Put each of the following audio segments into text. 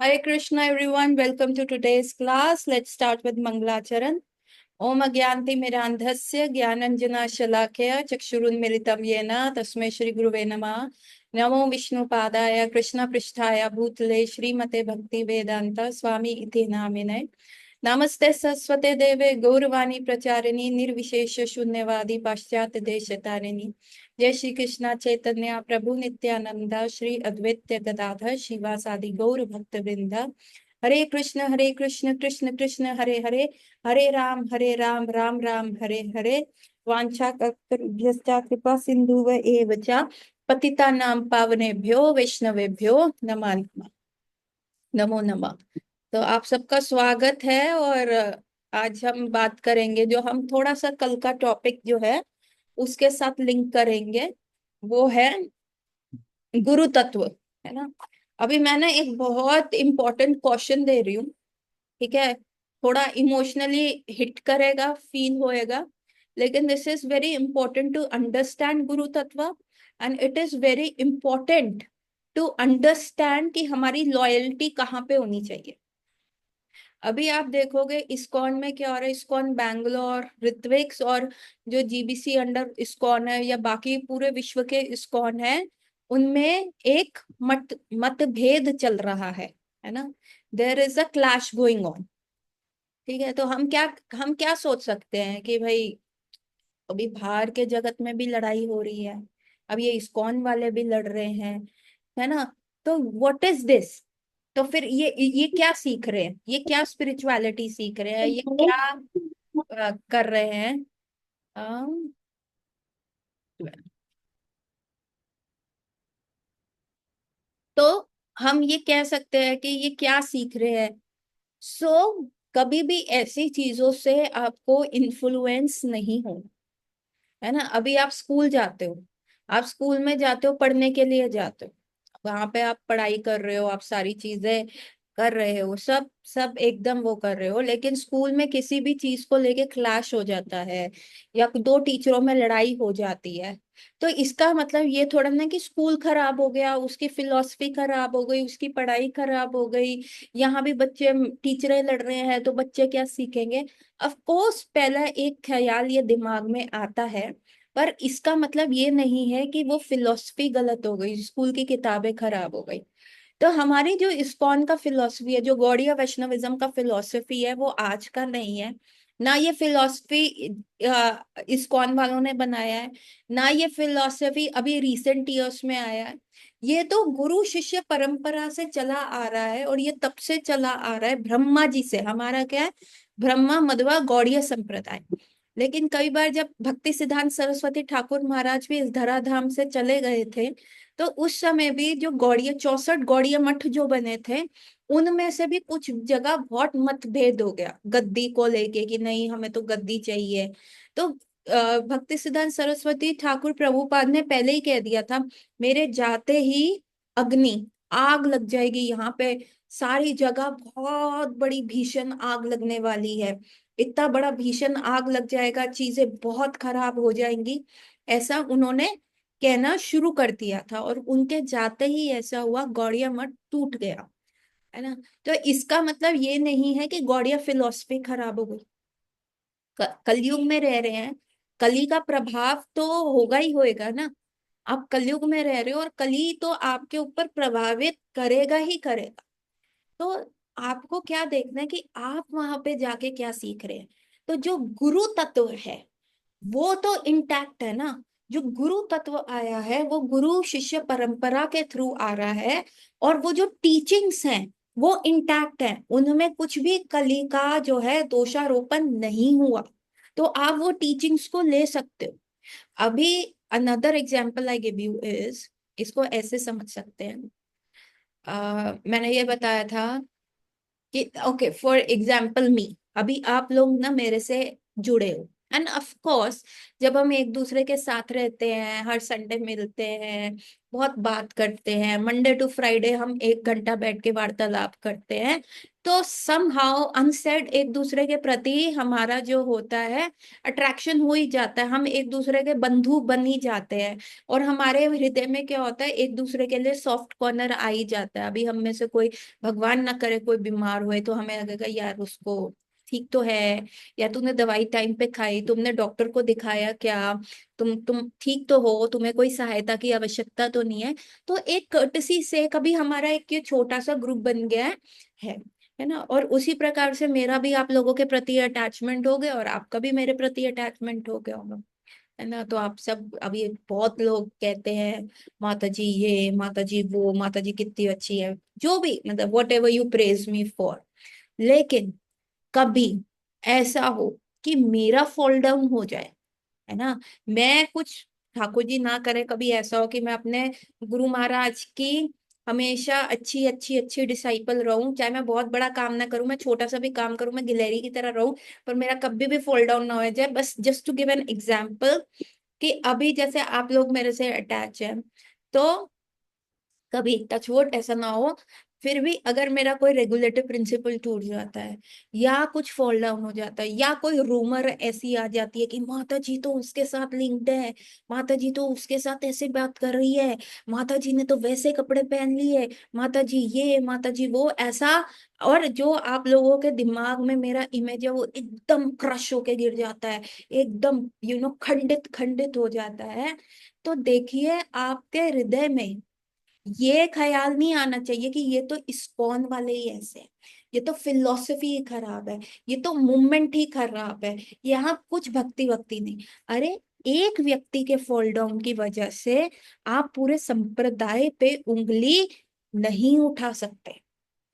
Hare Krishna, everyone. Welcome to today's class. Let's start with Mangalacharan. Om Agyanti Mirandhasya Gyananjana Shalakya Chakshurunmilitam Yena Tasmai Shri Guruve Namah. Namo Vishnu Padaya Krishna Pristhaya Bhutale Srimate Bhakti Vedanta Swami Iti Namine. नमस्ते सरस्वते देवे गौरवाणी प्रचारिणी निर्विशेष शून्यवादी पाश्चात्य देश तारिणी जय श्री कृष्णा चैतन्य प्रभु नित्यानंद श्री अद्वैत गदाधर शिवासादि गौर भक्त वृंद हरे कृष्ण कृष्ण कृष्ण हरे हरे हरे राम राम राम हरे हरे वांछा कल्पतरुभ्यश्च कृपा सिंधुव एव च पतितानां पावनेभ्यो वैष्णवेभ्यो नमः नमो नमः। तो आप सबका स्वागत है। और आज हम बात करेंगे, जो हम थोड़ा सा कल का टॉपिक जो है उसके साथ लिंक करेंगे, वो है गुरु तत्व, है ना। अभी मैंने एक बहुत इंपॉर्टेंट क्वेश्चन दे रही हूँ, ठीक है। थोड़ा इमोशनली हिट करेगा, फील होएगा, लेकिन this is very important to understand guru tattva. And it is very important to understand कि हमारी लॉयल्टी कहाँ पे होनी चाहिए। अभी आप देखोगे इस्कॉन में क्या हो रहा है। इस्कॉन बैंगलोर ऋत्विक्स और जो जीबीसी अंडर इस्कॉन है या बाकी पूरे विश्व के इस्कॉन है, उनमें एक मतभेद चल रहा है ना। There is a clash going on. ठीक है, तो हम क्या सोच सकते हैं कि भाई अभी बाहर के जगत में भी लड़ाई हो रही है, अब ये इस्कॉन वाले भी लड़ रहे हैं, है ना। तो व्हाट इज दिस। तो फिर ये क्या सीख रहे हैं, ये क्या स्पिरिचुअलिटी सीख रहे हैं, ये क्या कर रहे हैं। अम, तो हम ये कह सकते हैं कि ये क्या सीख रहे हैं। कभी भी ऐसी चीजों से आपको इन्फ्लुएंस नहीं हो, है ना। अभी आप स्कूल जाते हो, आप स्कूल में जाते हो, पढ़ने के लिए जाते हो, वहां पे आप पढ़ाई कर रहे हो, आप सारी चीजें कर रहे हो, सब सब एकदम वो कर रहे हो, लेकिन स्कूल में किसी भी चीज को लेके क्लैश हो जाता है या दो टीचरों में लड़ाई हो जाती है। तो इसका मतलब ये थोड़ा ना कि स्कूल खराब हो गया, उसकी फिलॉसफी खराब हो गई, उसकी पढ़ाई खराब हो गई। यहाँ भी बच्चे टीचरें लड़ रहे हैं तो बच्चे क्या सीखेंगे। ऑफ कोर्स पहला एक ख्याल ये दिमाग में आता है, पर इसका मतलब ये नहीं है कि वो फिलॉसफी गलत हो गई, स्कूल की किताबें खराब हो गई। तो हमारी जो इस्कॉन का फिलॉसफी है, जो गौड़ीय वैष्णविज्म का फिलॉसफी है, वो आज का नहीं है। ना ये फिलॉसफी इस्कॉन वालों ने बनाया है, ना ये फिलॉसफी अभी रिसेंट ईयर्स में आया है। ये तो गुरु शिष्य परंपरा से चला आ रहा है, और ये तब से चला आ रहा है ब्रह्मा जी से। हमारा क्या है, ब्रह्मा मध्वा गौड़ीय संप्रदाय। लेकिन कई बार जब भक्ति सिद्धांत सरस्वती ठाकुर महाराज भी इस धराधाम से चले गए थे, तो उस समय भी जो गौड़ीय 64 गौड़ीय मठ जो बने थे, उनमें से भी कुछ जगह बहुत मतभेद हो गया गद्दी को लेके, कि नहीं हमें तो गद्दी चाहिए। तो भक्ति सिद्धांत सरस्वती ठाकुर प्रभुपाद ने पहले ही कह दिया था, मेरे जाते ही अग्नि आग लग जाएगी यहाँ पे, सारी जगह बहुत बड़ी भीषण आग लगने वाली है, इतना बड़ा भीषण आग लग जाएगा, चीजें बहुत खराब हो जाएंगी। ऐसा उन्होंने कहना शुरू कर दिया था, और उनके जाते ही ऐसा हुआ, गौड़िया मठ टूट गया, है ना। तो इसका मतलब ये नहीं है कि गौड़िया फिलॉसफी खराब हो गई। कलयुग में रह रहे हैं, कली का प्रभाव तो होगा ही होएगा ना। आप कलयुग में रह रहे हो, और कली तो आपके ऊपर प्रभावित करेगा ही करेगा। तो आपको क्या देखना है कि आप वहां पे जाके क्या सीख रहे हैं। तो जो गुरु तत्व है वो तो इंटैक्ट है ना। जो गुरु तत्व आया है वो गुरु शिष्य परंपरा के थ्रू आ रहा है, और वो जो टीचिंग्स हैं वो इंटैक्ट है, उनमें कुछ भी कली का जो है दोषारोपण नहीं हुआ। तो आप वो टीचिंग्स को ले सकते हो। अभी another example I give you is, इसको ऐसे समझ सकते हैं। मैंने ये बताया था कि ओके फॉर एग्जाम्पल मी, अभी आप लोग ना मेरे से जुड़े हो, एंड ऑफ कोर्स जब हम एक दूसरे के साथ रहते हैं, हर संडे मिलते हैं, बहुत बात करते हैं, मंडे टू फ्राइडे हम 1 घंटा बैठ के वार्तालाप करते हैं, तो समहाउ अनसेड एक दूसरे के प्रति हमारा जो होता है अट्रैक्शन हो ही जाता है, हम एक दूसरे के बंधु बन ही जाते हैं। और हमारे हृदय में क्या होता है, एक दूसरे के लिए सॉफ्ट कॉर्नर आ ही जाता है। अभी हम में से कोई, भगवान ना करे, कोई बीमार हुए तो हमें लगेगा यार उसको ठीक तो है, या तुमने दवाई टाइम पे खाई, तुमने डॉक्टर को दिखाया क्या, तुम ठीक तो हो, तुम्हें कोई सहायता की आवश्यकता तो नहीं है। तो एक कर्टसी से कभी हमारा एक ये छोटा सा ग्रुप बन गया है ना। और उसी प्रकार से मेरा भी आप लोगों के प्रति अटैचमेंट हो गया, और आपका भी मेरे प्रति अटैचमेंट हो गया होगा, है ना। तो आप सब, अभी बहुत लोग कहते हैं माता जी ये, माता जी वो, माता जी कितनी अच्छी है, जो भी, मतलब what ever you praise me for. लेकिन कभी ऐसा हो कि मेरा फॉल डाउन हो जाए, है ना, मैं कुछ, ठाकुर जी ना करे कभी ऐसा हो कि मैं अपने गुरु महाराज की हमेशा अच्छी अच्छी अच्छी डिसाइपल रहूं, चाहे मैं बहुत बड़ा काम ना करूं, मैं छोटा सा भी काम करूं, मैं गिलहरी की तरह रहूं, पर मेरा कभी भी फॉल डाउन ना हो जाए। बस just to give an example, कि अभी जैसे आप लोग मेरे से अटैच हैं, तो कभी टचवुड ऐसा ना हो, फिर भी अगर मेरा कोई रेगुलेटिव प्रिंसिपल टूट जाता है, या कुछ फॉल डाउन हो जाता है, या कोई रूमर ऐसी आ जाती है कि माता जी तो उसके साथ लिंक्ड है, माता जी तो उसके साथ ऐसे बात कर रही है, माता जी ने तो वैसे कपड़े पहन लिए, माता जी ये, माता जी वो, ऐसा, और जो आप लोगों के दिमाग में मेरा इमेज है वो एकदम क्रश होके गिर जाता है, एकदम खंडित खंडित हो जाता है, तो देखिए आपके हृदय में ये ख्याल नहीं आना चाहिए कि ये तो इस्कॉन वाले ही ऐसे हैं, ये तो फिलॉसफी ही खराब है, ये तो मूवमेंट ही खराब है, यहाँ कुछ भक्ति वक्ति नहीं। अरे एक व्यक्ति के फॉल डाउन की वजह से आप पूरे संप्रदाय पे उंगली नहीं उठा सकते,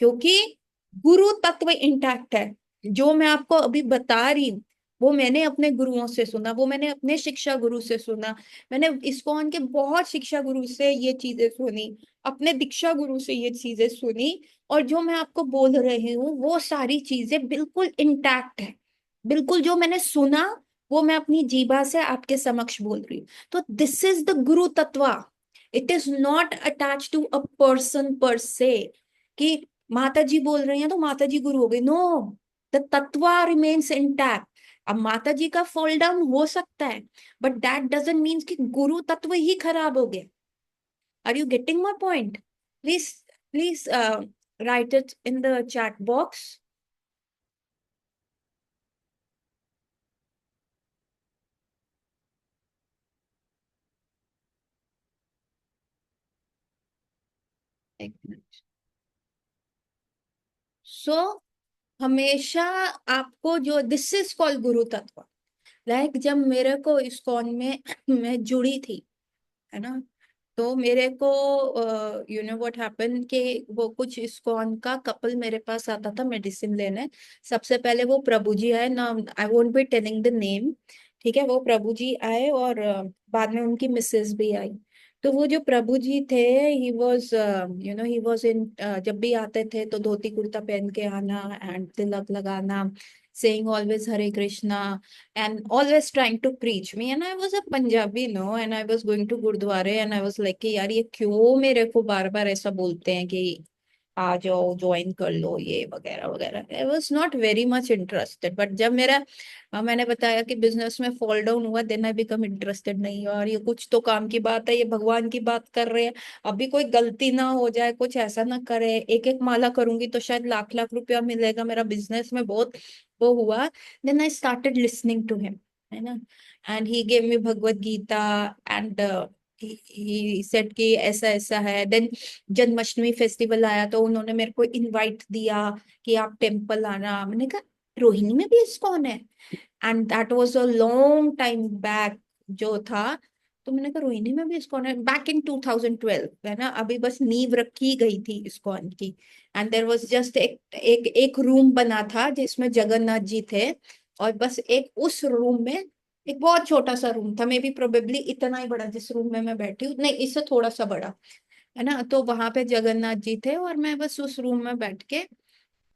क्योंकि गुरु तत्व इंटैक्ट है। जो मैं आपको अभी बता रही हूँ वो मैंने अपने गुरुओं से सुना, वो मैंने अपने शिक्षा गुरु से सुना, मैंने इस्कॉन के बहुत शिक्षा गुरु से ये चीजें सुनी, अपने दीक्षा गुरु से ये चीजें सुनी, और जो मैं आपको बोल रही हूँ वो सारी चीजें बिल्कुल इंटैक्ट है। बिल्कुल जो मैंने सुना वो मैं अपनी जीभा से आपके समक्ष बोल रही हूँ। तो this is the guru tattva. It is not attach to a person per se, कि माता जी बोल रही हैं तो माता जी गुरु हो गई, no, the tattva remains intact. अब माता जी का फॉल डाउन हो सकता है, बट दैट डजंट मीन कि गुरु तत्व ही खराब हो गया। Are you getting my point? Please, please write it in the chat box. एक मिनट। सो हमेशा आपको जो, दिस इज कॉल्ड गुरु तत्व। लाइक जब मेरे को इस्कॉन में मैं जुड़ी थी, है ना, तो मेरे को व्हाट हैपन कि वो कुछ इस्कॉन का कपल मेरे पास आता था मेडिसिन लेने। सबसे पहले वो प्रभु जी आए ना, I won't be telling the name, ठीक है, वो प्रभु जी आए, और बाद में उनकी मिसेस भी आई। तो वो जो प्रभु जी थे, he was he was in, जब भी आते थे तो धोती कुर्ता पहन के आना एंड तिलक लगाना, saying always Hare Krishna, and always trying to preach me, and I was a Punjabi, no, and I was going to गुरुद्वारे, and I was like कि यार ये क्यों मेरे को बार बार ऐसा बोलते हैं कि आ जाओ ज्वाइन कर लो ये वगैरह वगैरह। I was not very much interested, but जब मेरा मैंने बताया कि बिजनेस में फॉल डाउन हुआ, देन आई बिकम इंटरेस्टेड, नहीं यार ये कुछ तो काम की बात है, ये भगवान की बात कर रहे हैं, अभी कोई गलती ना हो जाए, कुछ ऐसा ना करे, एक एक माला करूंगी तो शायद लाख लाख रुपया मिलेगा, मेरा बिजनेस में बहुत वो हुआ। Then I started listening to him, है ना, and he gave me Bhagavad Gita, and he said कि ऐसा ऐसा है। देन जन्माष्टमी फेस्टिवल आया तो उन्होंने मेरे को इनवाइट दिया कि आप टेम्पल आना। मैंने कहा रोहिणी में भी इस्कॉन है, and that was a long time back जो था। तो मैंने कहा रोहिणी में भी इस्कॉन है, बैक इन 2012, है ना, अभी बस नींव रखी गई थी इस्कॉन की। एंड देयर वाज जस्ट एक रूम बना था जिसमें जगन्नाथ जी थे, और बस एक उस रूम में एक बहुत छोटा सा रूम था, मे बी प्रोबेबली इतना ही बड़ा जिस रूम में मैं बैठी हूँ, नहीं इससे थोड़ा सा बड़ा, है ना। तो वहां पे जगन्नाथ जी थे, और मैं बस उस रूम में बैठ के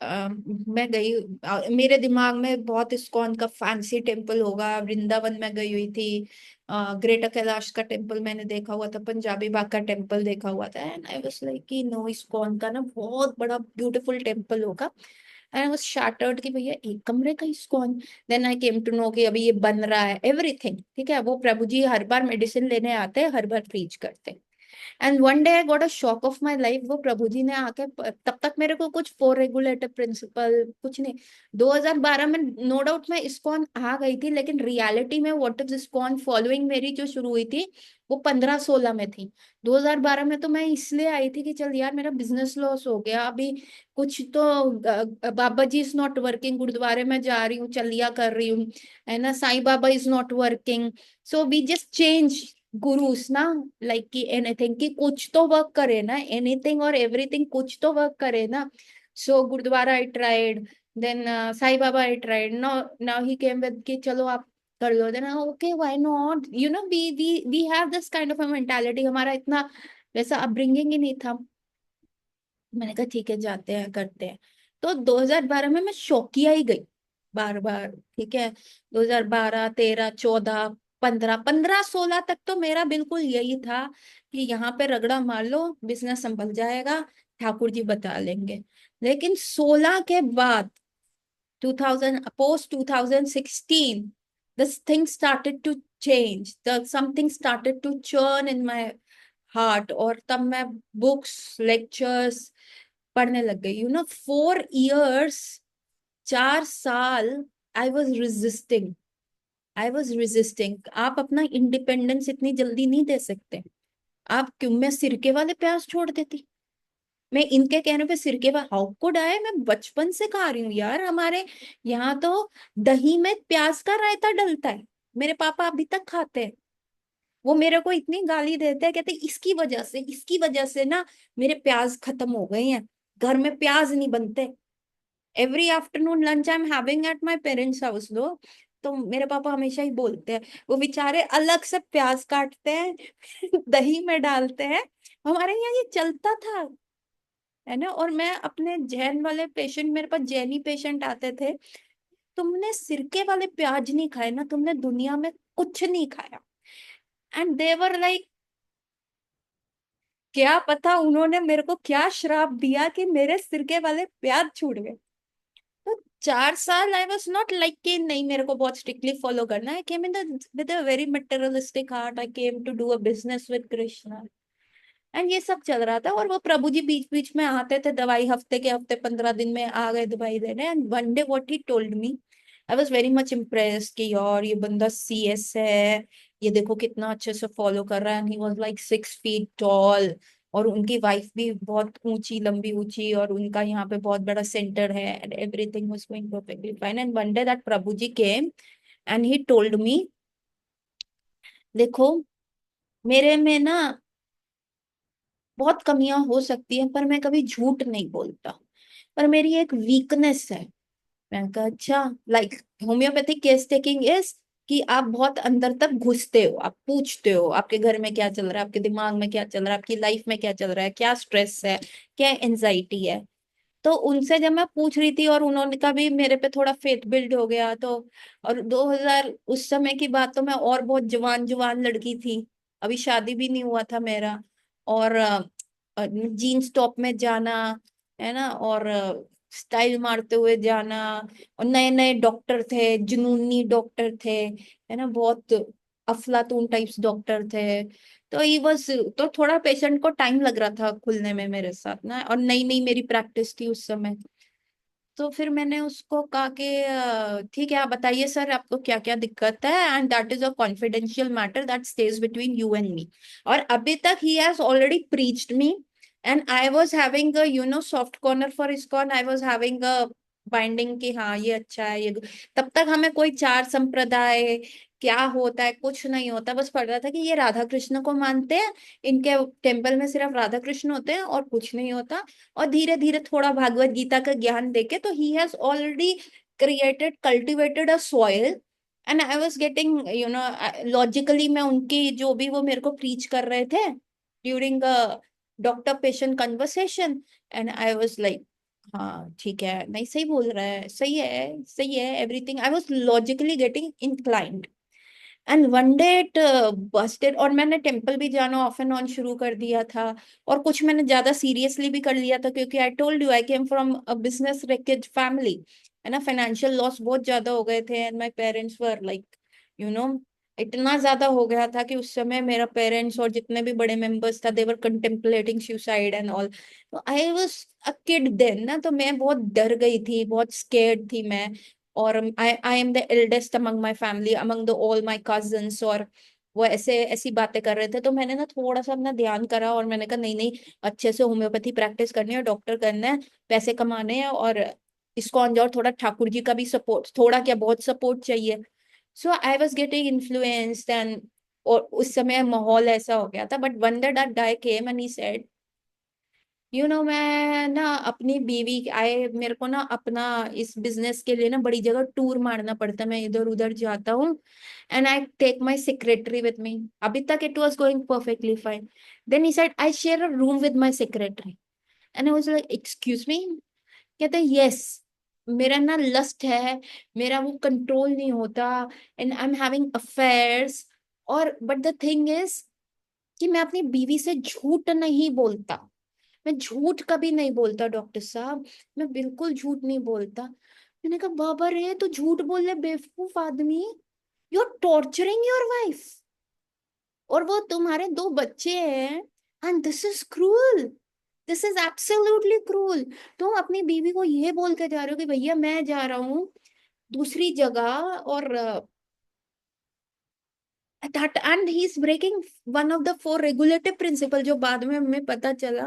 मैं गई, मेरे दिमाग में बहुत इस्कॉन का फैंसी टेम्पल होगा, वृंदावन में गई हुई थी, ग्रेटर कैलाश का टेम्पल मैंने देखा हुआ था, पंजाबी बाग का टेम्पल देखा हुआ था, एंड आई वाज लाइक कि नो, इस्कॉन का ना बहुत बड़ा ब्यूटीफुल टेम्पल होगा। एंड आई वाज शैटर्ड कि भैया एक कमरे का ISKCON. Then I came to know कि अभी ये बन रहा है, एवरीथिंग ठीक है। वो प्रभु जी हर बार मेडिसिन लेने आते हैं, हर बार प्रीच करते हैं। And one day I got a shock of my life, वो प्रभु जी ने आके तब तक मेरे को कुछ फोर रेगुलेटर प्रिंसिपल कुछ नहीं। 2012 में नो डाउट मैं इस्कॉन आ गई थी, लेकिन रियलिटी में व्हाट इज इस्कॉन फॉलोइंग मेरी जो शुरू हुई थी वो 15-16 में थी। 2012 में तो मैं इसलिए आई थी कि चल यार मेरा बिजनेस लॉस हो गया अभी, कुछ तो बाबा जी इज नॉट वर्किंग, गुरुद्वारे में जा रही हूँ, चलिया कर रही हूँ, है ना, Sai Baba is not working, so we just change gurus ना, लाइक कि एनीथिंग कि कुछ तो वर्क करे ना, एनीथिंग और एवरीथिंग कुछ तो वर्क करे ना। So gurdwara I tried, then Sai Baba I tried, now he came with कि चलो आप कर लो, then okay why not, you know we have this kind of a mentality, हमारा इतना वैसा अपब्रिंगिंग ही नहीं था। मैंने कहा ठीक है जाते हैं करते हैं। तो 2012 में मैं शौकिया ही गई बार बार, ठीक है। 2012, 13, 14, 15, 15, 16 तक तो मेरा बिल्कुल यही था कि यहाँ पे रगड़ा मार लो, बिजनेस संभल जाएगा, ठाकुर जी बता लेंगे। लेकिन 16 के बाद 2000, post 2016, this thing started to change, the something started to churn in my heart, और तब मैं बुक्स लेक्चर्स पढ़ने लग गई, 4 years, 4 साल आई वॉज रेजिस्टिंग। आप अपना इंडिपेंडेंस इतनी जल्दी नहीं दे सकते। आप क्यों, मैं सिरके वाले प्याज छोड़ देती, मैं इनके कहने पे सिरके वाले, हाउ कुड आई, मैं बचपन से खा रही हूँ यार, हमारे यहाँ तो दही में प्याज का रायता डलता है, मेरे पापा अभी तक खाते हैं। वो मेरे को इतनी गाली देते हैं, कहते इसकी वजह से ना मेरे प्याज खत्म हो गए हैं, घर में प्याज नहीं बनते। Every afternoon lunch I am having at my parents house लो, तो मेरे पापा हमेशा ही बोलते हैं, वो बेचारे अलग से प्याज काटते हैं दही में डालते हैं। हमारे यहाँ ये चलता था, है ना। और मैं अपने जैन वाले पेशेंट, मेरे पास जैनी पेशेंट आते थे, तुमने सिरके वाले प्याज नहीं खाए ना, तुमने दुनिया में कुछ नहीं खाया। एंड देवर लाइक, क्या पता उन्होंने मेरे को क्या श्राप दिया कि मेरे सिरके वाले प्याज छूट गए। तो 4 साल आई वॉज नॉट लाइक कि नहीं मेरे को बहुत स्ट्रिक्टली फॉलो करना है, I came in with a very materialistic heart, I came to do a business with Krishna, and ये सब चल रहा था। और वो प्रभु जी बीच बीच में आते थे, दवाई हफ्ते के हफ्ते 15 दिन में आ गए दवाई देने। And one day what he told me, I was very much impressed कि यार ये बंदा CS है, ये देखो कितना अच्छे से फॉलो कर रहा है, and he was like 6 feet tall. और उनकी वाइफ भी बहुत ऊंची, लंबी ऊंची, और उनका यहाँ पे बहुत बड़ा सेंटर है, and everything was going perfectly fine. And one day that prabhu ji came and he told me, देखो मेरे में ना बहुत कमियां हो सकती हैं, पर मैं कभी झूठ नहीं बोलता, पर मेरी एक वीकनेस है। मैंने कहा अच्छा, like homeopathic case taking is कि आप बहुत अंदर तक घुसते हो, आप पूछते हो आपके घर में क्या चल रहा है, आपके दिमाग में क्या चल रहा है, आपकी लाइफ में क्या चल रहा है, क्या स्ट्रेस है, क्या एंजाइटी है। तो उनसे जब मैं पूछ रही थी, और उन्होंने का भी मेरे पे थोड़ा फेथ बिल्ड हो गया, तो और 2000 उस समय की बात, तो मैं और बहुत जवान जवान लड़की थी, अभी शादी भी नहीं हुआ था मेरा, और जीन्स टॉप में जाना, है ना, और स्टाइल मारते हुए जाना, और नए नए डॉक्टर थे, जुनूनी डॉक्टर थे, है ना, बहुत अफलातून टाइप्स डॉक्टर थे। तो ये बस, तो थोड़ा पेशेंट को टाइम लग रहा था खुलने में मेरे साथ ना, और नई नई मेरी प्रैक्टिस थी उस समय। तो फिर मैंने उसको कहा कि ठीक है आप बताइए सर आपको क्या क्या दिक्कत है, and that is a confidential matter that stage between you and me. और अभी तक he has already preached me, and I was having a soft corner for ISKCON, I was having a binding कि हाँ ये अच्छा है ये। तब तक हमें कोई चार संप्रदाय क्या होता है कुछ नहीं होता, बस पड़ रहा था कि ये राधा कृष्ण को मानते हैं, इनके टेम्पल में सिर्फ राधा कृष्ण होते हैं और कुछ नहीं होता। और धीरे धीरे थोड़ा भागवत गीता का ज्ञान देके, तो he has already created cultivated a soil, and I was getting logically, मैं उनकी जो भी वो मेरे को प्रीच कर रहे थे during doctor patient conversation, and I was like हाँ ठीक है, नहीं सही बोल रहा है, सही है, सही है, everything I was logically getting inclined and one day it Busted. और मैंने टेम्पल भी जाना ऑफ एंड ऑन शुरू कर दिया था, और कुछ मैंने ज्यादा सीरियसली भी कर लिया था, क्योंकि I told you I came from a business rich family, है ना, फाइनेंशियल लॉस बहुत ज्यादा हो गए थे, and my parents were like, you know, इतना ज्यादा हो गया था कि उस समय मेरा पेरेंट्स और जितने भी बड़े मेंबर्स था, they were contemplating suicide and all. तो I was a kid then ना, तो मैं बहुत डर गई थी, बहुत स्केर्ड थी मैं। और I am the eldest among my family, among the all my cousins, और वो ऐसे ऐसी बातें कर रहे थे, तो मैंने ना थोड़ा सा अपना ध्यान करा, और मैंने कहा नहीं नहीं, अच्छे से होम्योपैथी प्रैक्टिस करनी है, डॉक्टर करना है, पैसे कमाने हैं, और इसको और थोड़ा ठाकुर जी का भी सपोर्ट, थोड़ा क्या बहुत सपोर्ट चाहिए। So I was getting influenced and, और उस समय माहौल ऐसा हो गया था, but one day that guy came and he said, you know, मैं ना अपनी बीवी आए, मेरे को ना अपना इस बिजनेस के लिए ना बड़ी जगह टूर मारना पड़ता है, मैं इधर उधर जाता हूँ, and I take my secretary with me. अभी तक it was going perfectly fine, then he said I share a room with my secretary, and I was like excuse me. कहते यस, मेरा ना लस्ट है, मेरा वो कंट्रोल नहीं होता, and I am having affairs. और बट द थिंग इज कि मैं अपनी बीवी से झूठ नहीं बोलता, मैं झूठ कभी नहीं बोलता डॉक्टर साहब, मैं बिल्कुल झूठ नहीं बोलता। मैंने कहा बाबा रे, तो झूठ बोल रहे बेवकूफ आदमी, you are torturing your wife, और वो तुम्हारे दो बच्चे हैं, and this is cruel, this is absolutely cruel. तुम अपनी बीवी को ये बोल के जा रहे हो कि भैया मैं जा रहा हूँ दूसरी जगह, और that and he is breaking one of the four regulative principle, जो बाद में हमें पता चला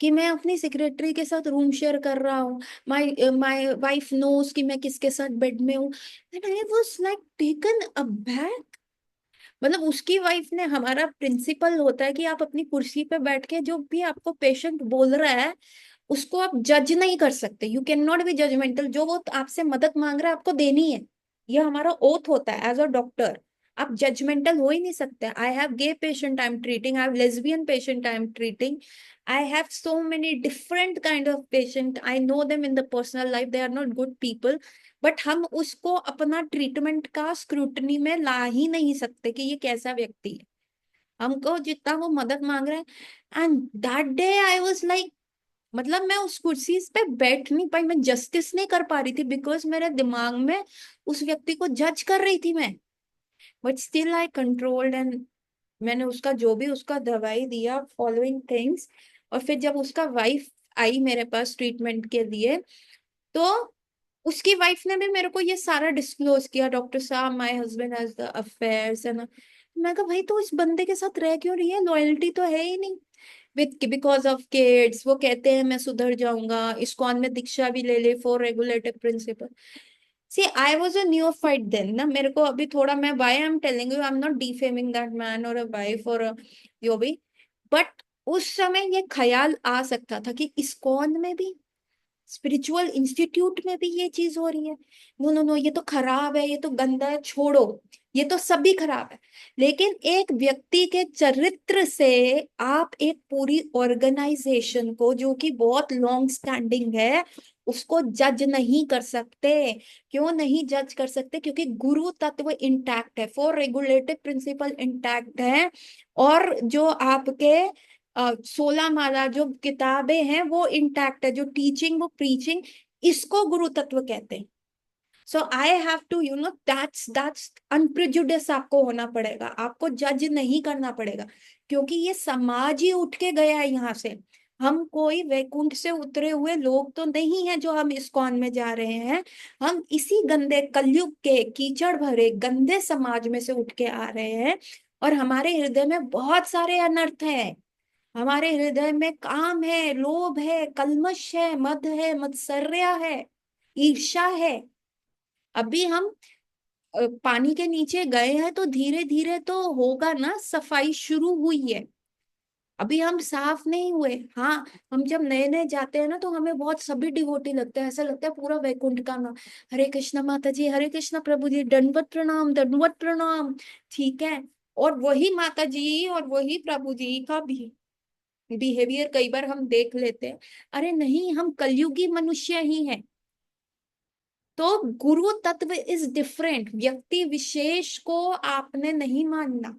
कि मैं अपनी सेक्रेटरी के साथ रूम शेयर कर रहा हूँ, माय माय वाइफ नोज कि मैं किसके साथ बेड में हूँ। And I was like taken aback. मतलब उसकी वाइफ ने, हमारा प्रिंसिपल होता है कि आप अपनी कुर्सी पे बैठ के जो भी आपको पेशेंट बोल रहा है उसको आप जज नहीं कर सकते, you can not be judgemental, जो वो आपसे मदद मांग रहा है आपको देनी है, ये हमारा ओथ होता है एज अ डॉक्टर। आप जजमेंटल हो ही नहीं सकते। I have gay patient I am treating, I have lesbian patient I am treating, I have so many different kind of patient, I know them in the personal life, they are not good people, but हम उसको अपना treatment का scrutiny में ला ही नहीं सकते कि ये कैसा व्यक्ति है, हमको जितना वो मदद मांग रहे हैं। And that day I was like, मतलब मैं उस कुर्सी पे बैठ नहीं पाई, मैं जस्टिस नहीं कर पा रही थी, बिकॉज मेरे दिमाग में उस व्यक्ति को जज कर रही थी मैं, but still I controlled, and मैंने उसका जो भी उसका दवाई दिया, फॉलोइंग थिंग्स। और फिर जब उसका वाइफ आई मेरे पास ट्रीटमेंट के लिए, तो उसकी वाइफ ने भी मेरे को ये सारा डिस्क्लोज किया, डॉक्टर साहब my husband has the affairs, है ना। मैं कहा भाई तो इस बंदे के साथ रह क्यों रही है, लॉयल्टी तो है ही नहीं, विद बिकॉज ऑफ किड्स वो कहते हैं मैं सुधर जाऊंगा, इस्कॉन में दीक्षा भी ले ले for regulative principle. See I was a neophyte then ना, मेरे को अभी थोड़ा, मैं why I am telling you, I am not defaming that man और अ वाइफ और यो भी, बट उस समय ये ख्याल आ सकता था कि इस्कॉन में भी, स्पिरिचुअल इंस्टीट्यूट में भी ये चीज हो रही है, नो नो नो ये तो खराब है, ये तो गंदा है, छोड़ो, ये तो सभी खराब है। लेकिन एक व्यक्ति के चरित्र से आप एक पूरी ऑर्गेनाइजेशन को, जो कि बहुत लॉन्ग स्टैंडिंग है, उसको जज नहीं कर सकते। क्यों नहीं जज कर सकते? क्योंकि गुरु तत्व इंटैक्ट है, फोर रेगुलेटिव प्रिंसिपल इंटैक्ट है, और जो आपके 16 माला जो किताबें हैं वो इंटैक्ट है, जो टीचिंग वो प्रीचिंग, इसको गुरु तत्व कहते हैं। So I have to you know, that's unprejudiced आपको होना पड़ेगा, आपको जज नहीं करना पड़ेगा, क्योंकि ये समाज ही उठ के गया है यहाँ से। हम कोई वैकुंठ से उतरे हुए लोग तो नहीं है जो हम इस्कॉन में जा रहे हैं, हम इसी गंदे कलयुग के कीचड़ भरे गंदे समाज में से उठ के आ रहे हैं, और हमारे हृदय में बहुत सारे अनर्थ हैं। हमारे हृदय में काम है, लोभ है, कल्मश है, मद है, मत्सर्या है, ईर्ष्या है। अभी हम पानी के नीचे गए हैं तो धीरे धीरे तो होगा ना, सफाई शुरू हुई है, अभी हम साफ नहीं हुए। हाँ, हम जब नए नए जाते हैं ना तो हमें बहुत सभी डिवोटी लगता है, ऐसा लगता है पूरा वैकुंठ का नाम, हरे कृष्णा माता जी, हरे कृष्णा प्रभु जी, दंडवत प्रणाम, दंडवत प्रणाम। ठीक है, और वही माता जी और वही प्रभु जी का भी बिहेवियर कई बार हम देख लेते हैं, अरे नहीं हम कलयुगी मनुष्य ही हैं। तो गुरु तत्व इज डिफरेंट, व्यक्ति विशेष को आपने नहीं मानना।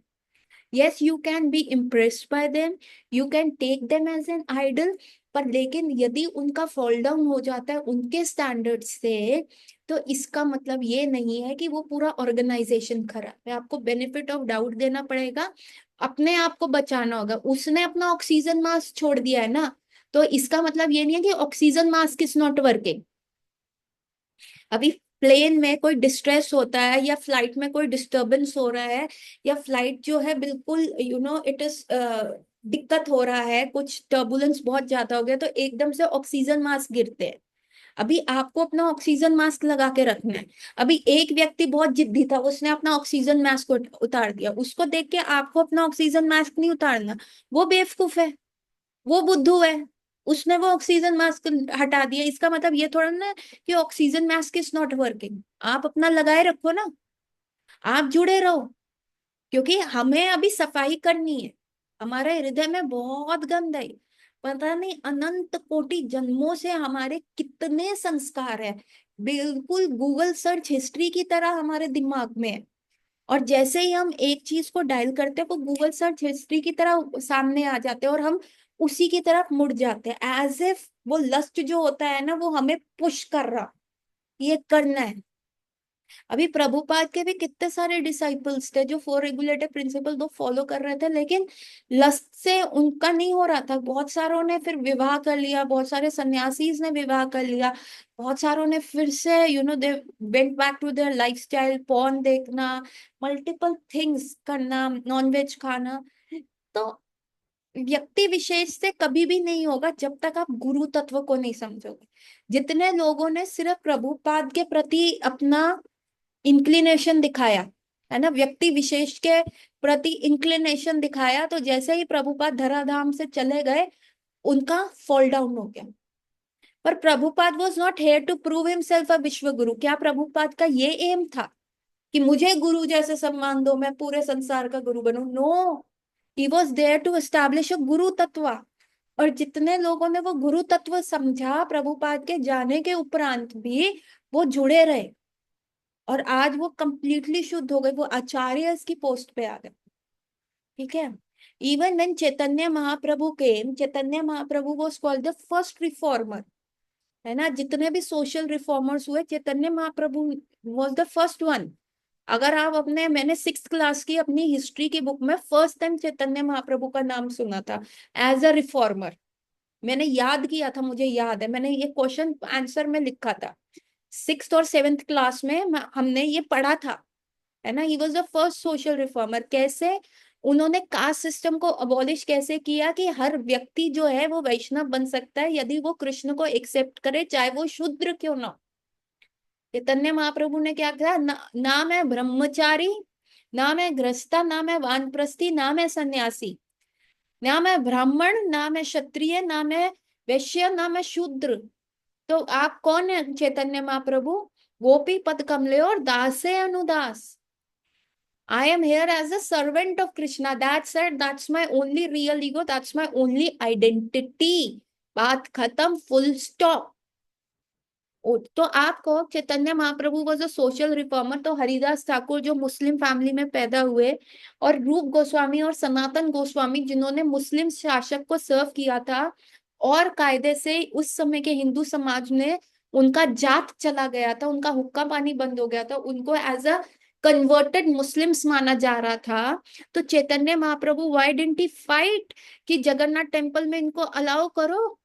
Yes you can be impressed by them, you can take them as an idol, पर लेकिन यदि उनका फॉल डाउन हो जाता है उनके स्टैंडर्ड से, तो इसका मतलब ये नहीं है कि वो पूरा ऑर्गेनाइजेशन खराब है। आपको बेनिफिट ऑफ डाउट देना पड़ेगा, अपने आप को बचाना होगा। उसने अपना ऑक्सीजन मास्क छोड़ दिया है ना, तो इसका मतलब ये नहीं है कि oxygen mask is not working. अभी प्लेन में कोई डिस्ट्रेस होता है, या फ्लाइट में कोई डिस्टरबेंस हो रहा है, या फ्लाइट जो है बिल्कुल इट इज दिक्कत हो रहा है, कुछ टर्बुलेंस बहुत ज्यादा हो गया, तो एकदम से ऑक्सीजन मास्क गिरते हैं। अभी आपको अपना ऑक्सीजन मास्क लगा के रखना है। अभी एक व्यक्ति बहुत जिद्दी था, उसने अपना ऑक्सीजन मास्क उतार दिया, उसको देख के आपको अपना ऑक्सीजन मास्क नहीं उतारना। वो बेवकूफ है, वो बुद्धू है, उसने वो ऑक्सीजन मास्क हटा दिया। इसका मतलब ये थोड़ा ना कि oxygen mask is not working. आप अपना लगाए रखो ना, आप जुड़े रहो, क्योंकि हमें अभी सफाई करनी है। हमारे हृदय में बहुत गंद है, पता नहीं अनंत कोटि जन्मों से हमारे कितने संस्कार है, बिल्कुल गूगल सर्च हिस्ट्री की तरह हमारे दिमाग में है। और जैसे ही हम एक चीज को डायल करते हैं, वो गूगल सर्च हिस्ट्री की तरह सामने आ जाते हैं, और हम उसी की तरफ मुड़ जाते हैं, एज इफ वो लस्ट जो होता है ना, वो हमें पुश कर रहा, ये करना है। अभी प्रभुपाद के भी कितने सारे डिसाइपल्स थे जो फोर रेगुलेटिव प्रिंसिपल तो फॉलो कर रहे थे, लेकिन लस्ट से उनका नहीं हो रहा था। बहुत सारों ने फिर विवाह कर लिया, बहुत सारे सन्यासीज ने विवाह कर लिया, बहुत सारों ने फिर से they went back to their lifestyle, porn देखना, मल्टीपल थिंग्स करना, नॉनवेज खाना। तो व्यक्ति विशेष से कभी भी नहीं होगा जब तक आप गुरु तत्व को नहीं समझोगे। जितने लोगों ने सिर्फ प्रभुपाद के प्रति अपना इंक्लिनेशन दिखाया है ना, व्यक्ति विशेष के प्रति इंक्लिनेशन दिखाया, तो जैसे ही प्रभुपाद धराधाम से चले गए, उनका फॉल डाउन हो गया। पर Prabhupada was not here to prove himself a vishwa guru. क्या प्रभुपाद का ये एम था कि मुझे गुरु जैसे सम्मान दो, मैं पूरे संसार का गुरु बनूं? No, he was there to establish a guru तत्व। और जितने लोगों ने वो गुरु तत्व समझा प्रभुपाद के जाने के उपरांत भी, वो जुड़े रहे, और आज वो कंप्लीटली शुद्ध हो गए, वो आचार्य की पोस्ट पे आ गए। ठीक है। Even when Chaitanya Mahaprabhu came, Chaitanya Mahaprabhu was called the first reformer, है ना। जितने भी सोशल रिफॉर्मर्स हुए, Chaitanya Mahaprabhu was the first one. अगर आप अपने, मैंने 6th क्लास की अपनी हिस्ट्री की बुक में फर्स्ट टाइम चैतन्य महाप्रभु का नाम सुना था एज अ रिफॉर्मर। मैंने याद किया था, मुझे याद है, मैंने ये क्वेश्चन आंसर में लिखा था 6th और 7th क्लास में, हमने ये पढ़ा था, है ना। He was the first social reformer. कैसे उन्होंने कास्ट सिस्टम को अबॉलिश कैसे किया, कि हर व्यक्ति जो है वो वैष्णव बन सकता है यदि वो कृष्ण को एक्सेप्ट करे, चाहे वो शूद्र क्यों ना हो। चैतन्य महाप्रभु ने क्या किया, ना मैं ब्रह्मचारी, ना मैं गृहस्था, ना मैं वानप्रस्थी, ना मैं सन्यासी, ना मैं ब्राह्मण, ना मैं क्षत्रिय, ना मैं वैश्य, ना मैं शूद्र। तो आप कौन है चैतन्य महाप्रभु? गोपी पद कमले और दास है अनुदास। I am here as a servant of Krishna. That's it. That's my only real ego. That's my only identity. बात खत्म, फुल स्टॉप। तो आप कहो Chaitanya Mahaprabhu was a social reformer, तो हरिदास ठाकुर जो मुस्लिम फैमिली में पैदा हुए, और रूप गोस्वामी और सनातन गोस्वामी जिन्होंने मुस्लिम शासक को सर्व किया था, और कायदे से उस समय के हिंदू समाज में उनका जात चला गया था, उनका हुक्का पानी बंद हो गया था, उनको एज अ कन्वर्टेड मुस्लिम्स माना जा रहा था। तो Chaitanya Mahaprabhu why didn't he fight कि जगन्नाथ टेम्पल में इनको अलाउ करो?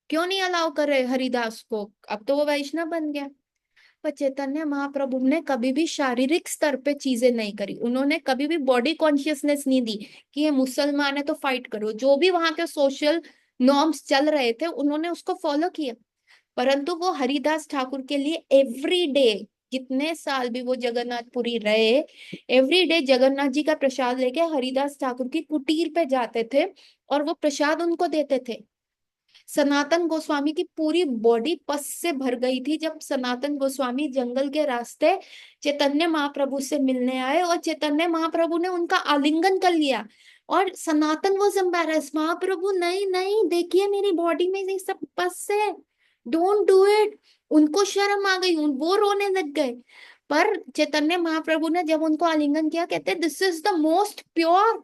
क्यों नहीं अलाउ कर रहे हरिदास को? अब तो वो वैष्णव बन गया। पर चैतन्य महाप्रभु ने कभी भी शारीरिक स्तर पे चीजें नहीं करी, उन्होंने कभी भी बॉडी कॉन्शियसनेस नहीं दी कि ये मुसलमान है तो फाइट करो। जो भी वहां के सोशल नॉर्म्स चल रहे थे उन्होंने उसको फॉलो किया। परंतु वो हरिदास ठाकुर के लिए एवरी डे, जितने साल भी वो जगन्नाथपुरी रहे, एवरी डे जगन्नाथ जी का प्रसाद लेके हरिदास ठाकुर की कुटीर पे जाते थे, और वो प्रसाद उनको देते थे। सनातन गोस्वामी की पूरी बॉडी पस से भर गई थी जब सनातन गोस्वामी जंगल के रास्ते चैतन्य महाप्रभु से मिलने आए, और चैतन्य महाप्रभु ने उनका आलिंगन कर लिया। और सनातन वाज एम्बैरेस, महाप्रभु नहीं नहीं देखिए मेरी बॉडी में ये सब पस है, डोंट डू इट। उनको शर्म आ गई, वो रोने लग गए। पर चैतन्य महाप्रभु ने जब उनको आलिंगन किया, कहते this is the most pure,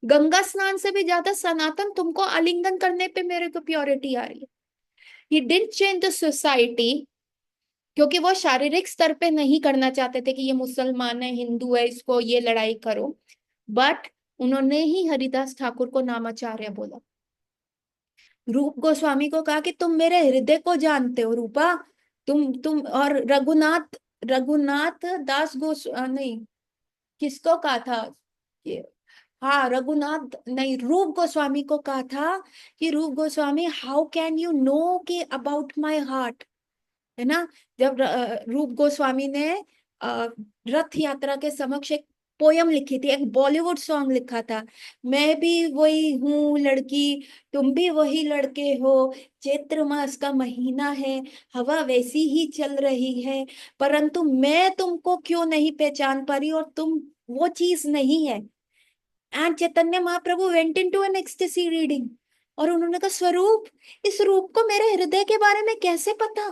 Ganga स्नान से भी ज्यादा सनातन तुमको आलिंगन करने पे मेरे को प्योरिटी आ रही है। He didn't change the society, क्योंकि वो शारीरिक स्तर पे नहीं करना चाहते थे कि ये मुसलमान है हिंदू है इसको ये लड़ाई करो, बट उन्होंने ही हरिदास ठाकुर को नामाचार्य बोला। रूप गोस्वामी को कहा कि तुम मेरे हृदय को जानते हो रूपा, तुम और रघुनाथ, रघुनाथ दास नहीं, किसको कहा था ये, हाँ रघुनाथ नहीं, रूप गोस्वामी को कहा था कि रूप Goswami how can you know कि अबाउट माय हार्ट, है ना। जब रूप गोस्वामी ने अ, रथ यात्रा के समक्ष एक पोयम लिखी थी, एक बॉलीवुड सॉन्ग लिखा था, मैं भी वही हूँ लड़की, तुम भी वही लड़के हो, चैत्र मास का महीना है, हवा वैसी ही चल रही है, परंतु मैं तुमको क्यों नहीं पहचान पा रही और तुम वो चीज नहीं है। And Chaitanya Mahaprabhu went into an ecstasy reading, और उन्होंने कहा स्वरूप, इस रूप को मेरे हृदय के बारे में कैसे पता,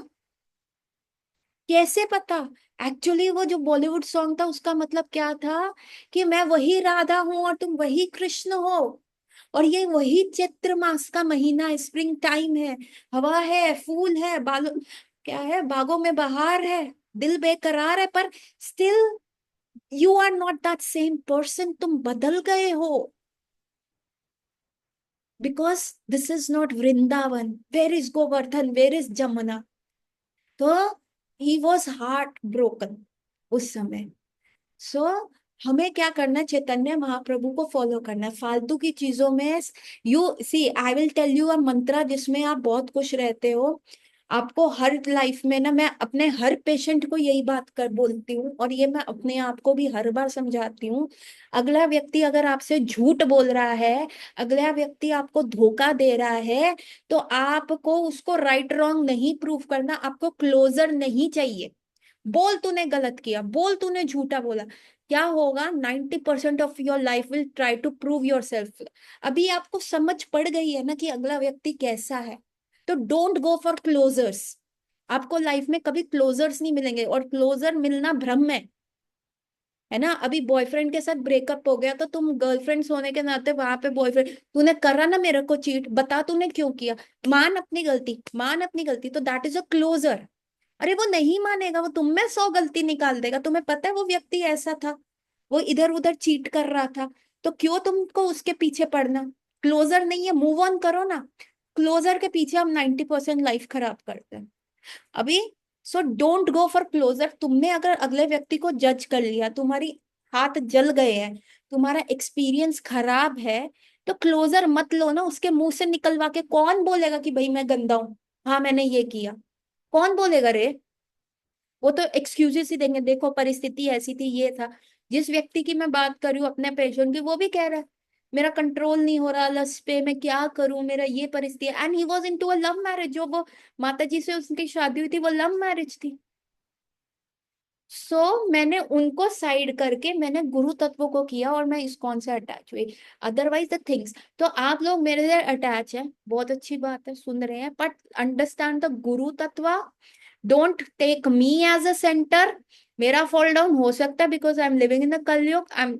कैसे पता। एक्चुअली वो जो बॉलीवुड सॉन्ग था उसका मतलब क्या था कि मैं वही राधा हूं और तुम वही कृष्ण हो, और ये वही चैत्र मास का महीना है, स्प्रिंग टाइम है, हवा है, फूल है, बालों क्या है, बागों में बहार है, दिल बेकरार है, पर still you are not that same person, तुम बदल गए हो, because this is not Vrindavan, where is Govardhan, where is Jamuna. तो ही वॉज हार्ट ब्रोकन उस समय। सो हमें क्या करना है, चैतन्य महाप्रभु को फॉलो करना है, फालतू की चीजों में। You see I will tell you a mantra जिसमें आप बहुत खुश रहते हो। आपको हर लाइफ में ना, मैं अपने हर पेशेंट को यही बात कर बोलती हूँ, और ये मैं अपने आप को भी हर बार समझाती हूँ। अगला व्यक्ति अगर आपसे झूठ बोल रहा है, अगला व्यक्ति आपको धोखा दे रहा है, तो आपको उसको राइट रॉन्ग नहीं प्रूव करना, आपको क्लोजर नहीं चाहिए। बोल तूने गलत किया, बोल तूने झूठा बोला, क्या होगा, 90% of your life will try to prove yourself. अभी आपको समझ पड़ गई है ना कि अगला व्यक्ति कैसा है, तो डोंट गो फॉर क्लोजर्स। आपको लाइफ में कभी क्लोजर्स नहीं मिलेंगे, और क्लोजर मिलना भ्रम है ना। अभी बॉयफ्रेंड के साथ ब्रेकअप हो गया तो तुम गर्लफ्रेंड्स होने के नाते वहां पे बॉयफ्रेंड, तूने करा ना मेरे को चीट, बता तूने क्यों किया, मान अपनी गलती, मान अपनी गलती, तो दैट इज अ क्लोजर। अरे वो नहीं मानेगा, वो तुम में 100 गलती निकाल देगा, तुम्हें पता है वो व्यक्ति ऐसा था, वो इधर उधर चीट कर रहा था, तो क्यों तुमको उसके पीछे पड़ना। क्लोजर नहीं है, मूव ऑन करो ना। क्लोजर के पीछे हम 90% लाइफ खराब करते हैं अभी। So don't go for closure. तुमने अगर अगले व्यक्ति को जज कर लिया, तुम्हारी हाथ जल गए हैं, तुम्हारा एक्सपीरियंस खराब है, तो क्लोजर मत लो ना। उसके मुंह से निकलवा के कौन बोलेगा कि भाई मैं गंदा हूं, हाँ मैंने ये किया, कौन बोलेगा रे। वो तो एक्सक्यूजेस ही देंगे, देखो परिस्थिति ऐसी थी ये था। जिस व्यक्ति की मैं बात कर रही हूँ अपने पेशेंट की, वो भी कह रहा है मेरा कंट्रोल नहीं हो रहा लस्ट पे, मैं क्या करूं, मेरा ये परिस्थिति है। And he was into a love marriage, जो वो माता जी से उसकी शादी हुई थी वो लव मैरिज थी। मैंने उनको साइड करके मैंने गुरु तत्व को किया, और मैं इस्कॉन से अटैच हुई। अदरवाइज द थिंग्स, तो आप लोग मेरे से अटैच है, बहुत अच्छी बात है, सुन रहे हैं, but understand the guru tattva. Don't take me as a centre. मेरा फॉल डाउन हो सकता है because I am living in the Kalyug, I M